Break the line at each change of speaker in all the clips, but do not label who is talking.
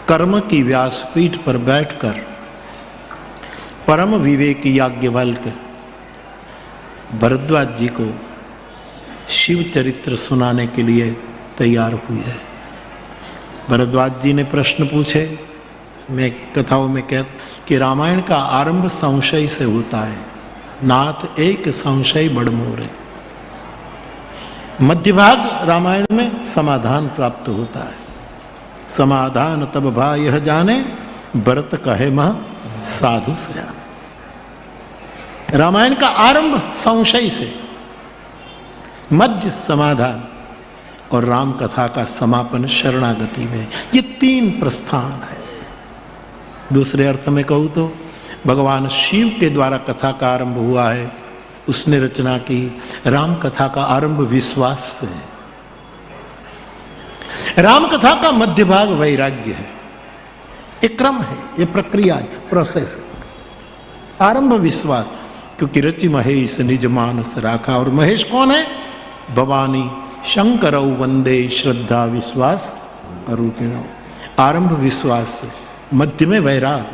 कर्म की व्यासपीठ पर बैठकर परम विवेक याज्ञवल्क्य भरद्वाज जी को शिव चरित्र सुनाने के लिए तैयार हुए हैं। भरद्वाज जी ने प्रश्न पूछे। मैं कथाओं में कहता कि रामायण का आरंभ संशय से होता है। नाथ एक संशय बड़मोरे। मध्य भाग रामायण में समाधान प्राप्त होता है। समाधान तब भा यह जाने, भरत कहे मह साधु सया। रामायण का आरंभ संशय से, मध्य समाधान और राम कथा का समापन शरणागति में। ये तीन प्रस्थान है। दूसरे अर्थ में कहूँ तो भगवान शिव के द्वारा कथा का आरंभ हुआ है, उसने रचना की। राम कथा का आरंभ विश्वास से है। राम कथा का मध्य भाग वैराग्य है। एक क्रम है, ये प्रक्रिया है, प्रोसेस है। आरंभ विश्वास, क्योंकि रचि महेश निज मानस राखा। और महेश कौन है? भवानी शंकरौ वंदे श्रद्धा विश्वास रूपिणौ। आरंभ विश्वास से, मध्य में वैराग।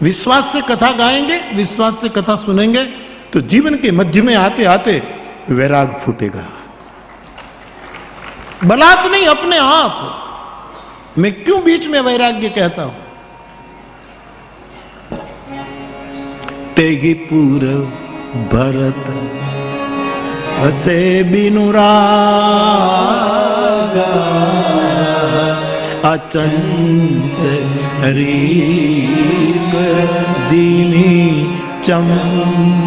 विश्वास से कथा गाएंगे, विश्वास से कथा सुनेंगे तो जीवन के मध्य में आते आते वैराग फूटेगा। बलात् नहीं, अपने आप। मैं क्यों बीच में वैराग्य कहता हूं? तेगी पूरव भरत हसे बिनु रागा, अचंचल जीनी चंपक।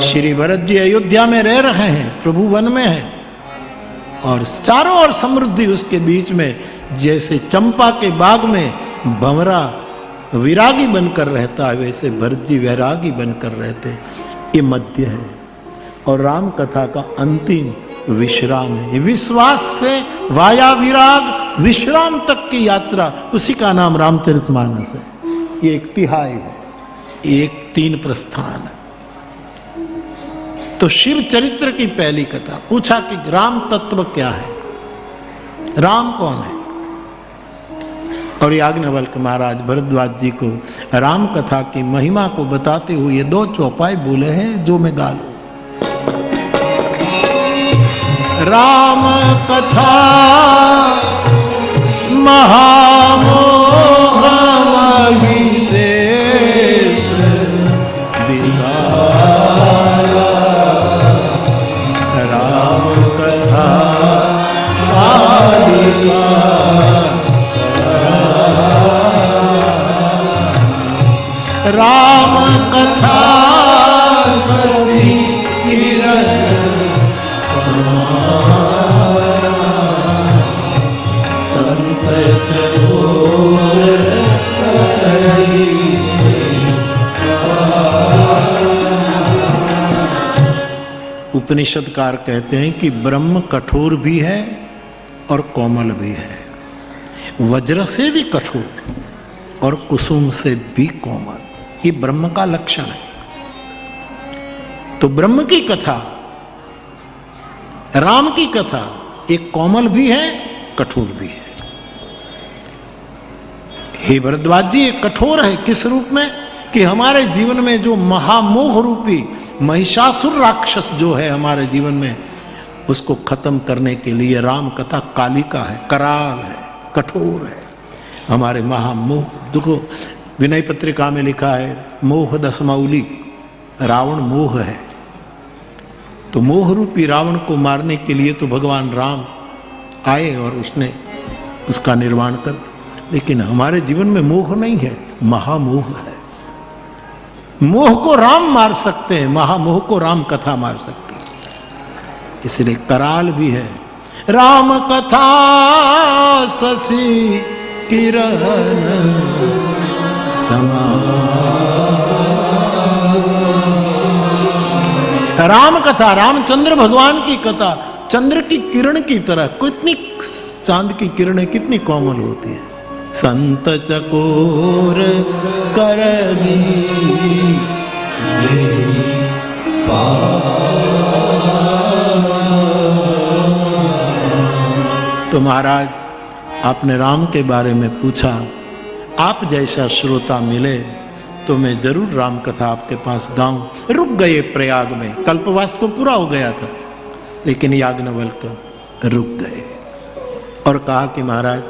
श्री भरत जी अयोध्या में रह रहे हैं, प्रभु वन में हैं और चारों ओर समृद्धि उसके बीच में। जैसे चंपा के बाग में भंवरा विरागी बनकर रहता है, वैसे भरत जी वैरागी बनकर रहते। ये मध्य है और राम कथा का अंतिम विश्राम है। विश्वास से वाया विराग विश्राम तक की यात्रा, उसी का नाम रामचरितमानस है। ये एक तिहाई है, एक तीन प्रस्थान है। तो शिव चरित्र की पहली कथा पूछा कि राम तत्व क्या है, राम कौन है? और याज्ञवल्क्य महाराज भरद्वाज जी को राम कथा की महिमा को बताते हुए दो चौपाई बोले हैं, जो मैं गा लूं। राम कथा महामोह विशेष विसारा, राम कथा आदिका, राम कथा सती किरण संत चकोर करी। उपनिषदकार कहते हैं कि ब्रह्म कठोर भी है और कोमल भी है, वज्र से भी कठोर और कुसुम से भी कोमल। ये ब्रह्म का लक्षण है। तो ब्रह्म की कथा, राम की कथा एक कोमल भी है, कठोर भी है। हे भरद्वाज जी, ये कठोर है किस रूप में? कि हमारे जीवन में जो महामोह रूपी महिषासुर राक्षस जो है हमारे जीवन में, उसको खत्म करने के लिए राम कथा कालिका है, कराल है, कठोर है। हमारे महामोह, देखो विनय पत्रिका में लिखा है मोह दशमौली, रावण मोह है। तो मोह रूपी रावण को मारने के लिए तो भगवान राम आए और उसने उसका निर्माण कर। लेकिन हमारे जीवन में मोह नहीं है, महामोह है। मोह को राम मार सकते हैं, महामोह को राम कथा मार सकती है। इसलिए कराल भी है। राम कथा शशि किरण राम कथा, रामचंद्र भगवान की कथा चंद्र की किरण की तरह। कितनी चांद की किरणें कितनी कोमल होती है। संत चकोर करगी तो महाराज आपने राम के बारे में पूछा, आप जैसा श्रोता मिले तो मैं जरूर राम कथा आपके पास गाऊं। रुक गए प्रयाग में, कल्पवास तो पूरा हो गया था, लेकिन याज्ञवल्क्य रुक गए और कहा कि महाराज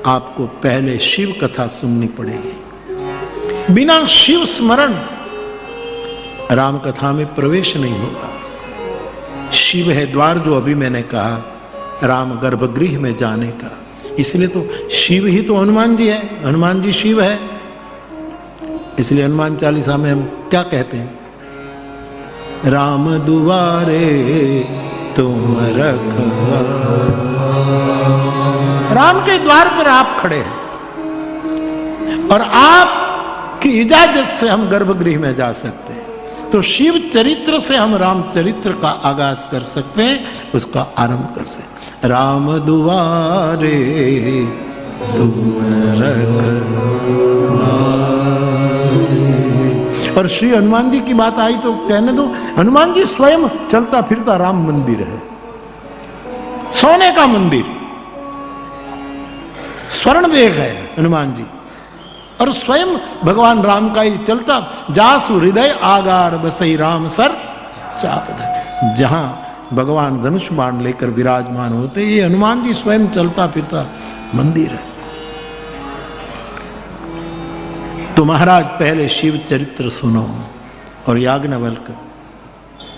आपको पहले शिव कथा सुननी पड़ेगी। बिना शिव स्मरण राम कथा में प्रवेश नहीं होगा। शिव है द्वार, जो अभी मैंने कहा राम गर्भगृह में जाने का, इसलिए तो शिव ही तो हनुमान जी है, हनुमान जी शिव है। इसलिए हनुमान चालीसा में हम क्या कहते हैं, राम दुआरे तुम रखवा। राम के द्वार पर आप खड़े हैं और आपकी इजाजत से हम गर्भगृह में जा सकते हैं। तो शिव चरित्र से हम राम चरित्र का आगाज कर सकते हैं, उसका आरंभ कर सकते हैं। राम दुआरे तुम रखवा। और श्री हनुमान जी की बात आई तो कहने दो, हनुमान जी स्वयं चलता फिरता राम मंदिर है, सोने का मंदिर, स्वर्ण देह है हनुमान जी, और स्वयं भगवान राम का ही चलता। जासु हृदय आगार बसई राम सर चाप धर। जहां भगवान धनुष बाण लेकर विराजमान होते, ये हनुमान जी स्वयं चलता फिरता मंदिर है। तो महाराज पहले शिव चरित्र सुनो, और याज्ञवल्क्य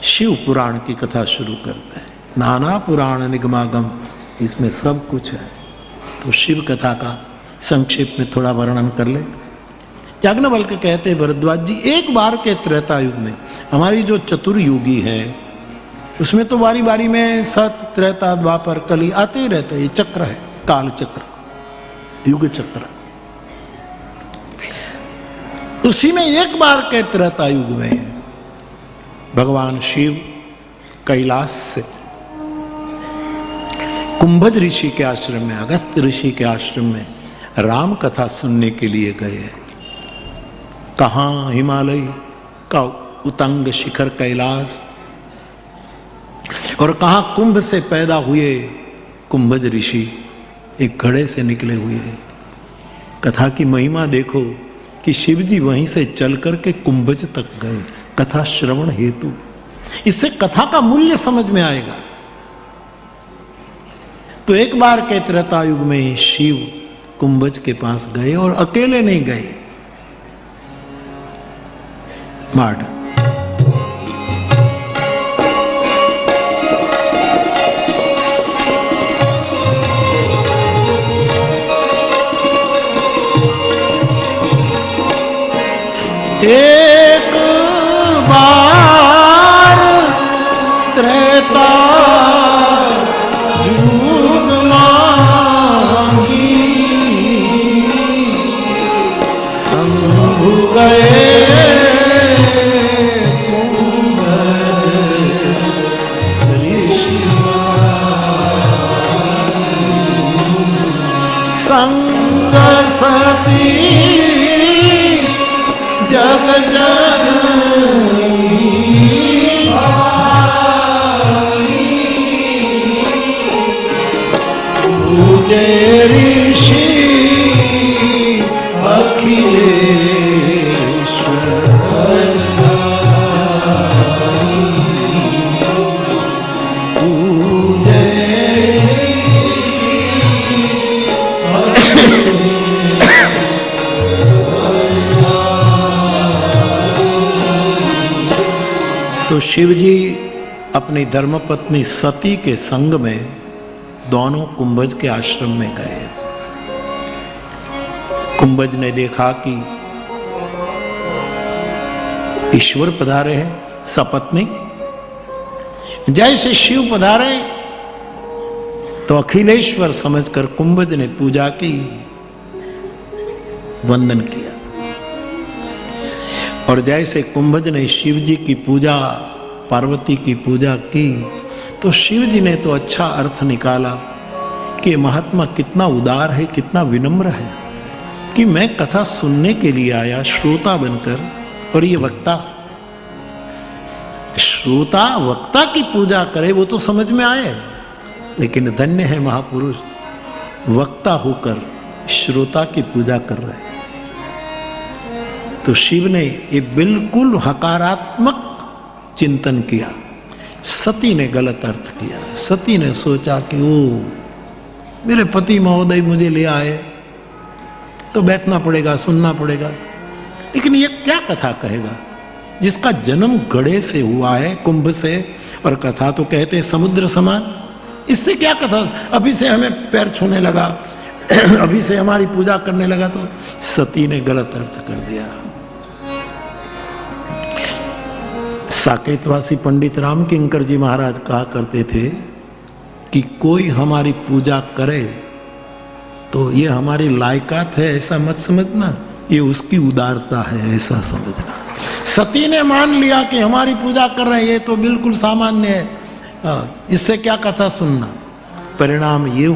शिव पुराण की कथा शुरू करते हैं। नाना पुराण निगमागम, इसमें सब कुछ है। तो शिव कथा का संक्षेप में थोड़ा वर्णन कर ले। याज्ञवल्क्य कहते हैं, भरद्वाज जी एक बार के त्रेता युग में, हमारी जो चतुर्युगी है उसमें तो बारी बारी में सत त्रेता द्वापर कली आते ही रहते, ये चक्र है, काल चक्र, युग चक्र। उसी में एक बार के त्रेता युग में भगवान शिव कैलाश से कुंभज ऋषि के आश्रम में, अगस्त्य ऋषि के आश्रम में राम कथा सुनने के लिए गए। कहाँ? हिमालय का उतंग शिखर कैलाश, और कहाँ कुंभ से पैदा हुए कुंभज ऋषि, एक घड़े से निकले हुए। कथा की महिमा देखो कि शिव जी वहीं से चल करके कुंभज तक गए कथा श्रवण हेतु। इससे कथा का मूल्य समझ में आएगा। तो एक बार के त्रेता युग में शिव कुंभज के पास गए, और अकेले नहीं गए, मार्ट एक बार त्रेता जुग मांगी, शंभु गए संग सती जग जननी पूजे ऋषि अखिलेश्वर पूजे तो शिव जी अपनी धर्मपत्नी सती के संग में दोनों कुंभज के आश्रम में गए। कुंभज ने देखा कि ईश्वर पधारे हैं सपत्नी, जैसे शिव पधारे तो अखिलेश्वर समझकर कुंभज ने पूजा की, वंदन किया। और जैसे कुंभज ने शिव जी की पूजा, पार्वती की पूजा की, तो शिव जी ने तो अच्छा अर्थ निकाला कि महात्मा कितना उदार है, कितना विनम्र है, कि मैं कथा सुनने के लिए आया श्रोता बनकर, और ये वक्ता, श्रोता वक्ता की पूजा करे वो तो समझ में आए, लेकिन धन्य है महापुरुष, वक्ता होकर श्रोता की पूजा कर रहे हैं। तो शिव ने ये बिल्कुल हकारात्मक चिंतन किया। सती ने गलत अर्थ किया। सती ने सोचा कि ओ मेरे पति महोदय मुझे ले आए तो बैठना पड़ेगा, सुनना पड़ेगा, लेकिन ये क्या कथा कहेगा जिसका जन्म घड़े से हुआ है, कुंभ से, और कथा तो कहते हैं समुद्र समान। इससे क्या कथा, अभी से हमें पैर छूने लगा, अभी से हमारी पूजा करने लगा। तो सती ने गलत अर्थ कर दिया। साकेतवासी पंडित राम किंकर जी महाराज कहा करते थे कि कोई हमारी पूजा करे तो ये हमारी लायकात है ऐसा मत समझना, ये उसकी उदारता है ऐसा समझना। सती ने मान लिया कि हमारी पूजा कर रहे हैं, ये तो बिल्कुल सामान्य है, इससे क्या कथा सुनना। परिणाम ये